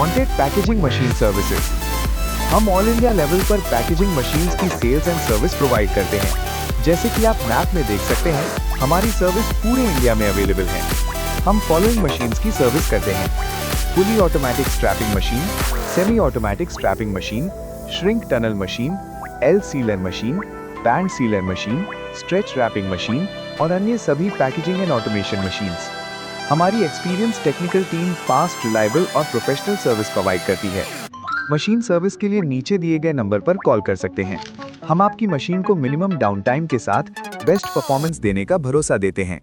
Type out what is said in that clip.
Wanted packaging machine services. हम all India level पर packaging machines की सेल्स एंड सर्विस प्रोवाइड करते हैं। जैसे कि आप मैप में देख सकते हैं, हमारी सर्विस पूरे इंडिया में अवेलेबल है। हम फॉलोइंग मशीन्स की सर्विस करते हैं: fully automatic strapping machine, semi automatic strapping machine, shrink tunnel machine, L sealer machine, band sealer machine, stretch wrapping machine और अन्य सभी पैकेजिंग एंड ऑटोमेशन मशीन्स। हमारी experience technical team fast, reliable और professional service provide करती है। Machine service के लिए नीचे दिए गए नंबर पर कॉल कर सकते हैं। हम आपकी मशीन को मिनिमम डाउन टाइम के साथ बेस्ट परफॉर्मेंस देने का भरोसा देते हैं।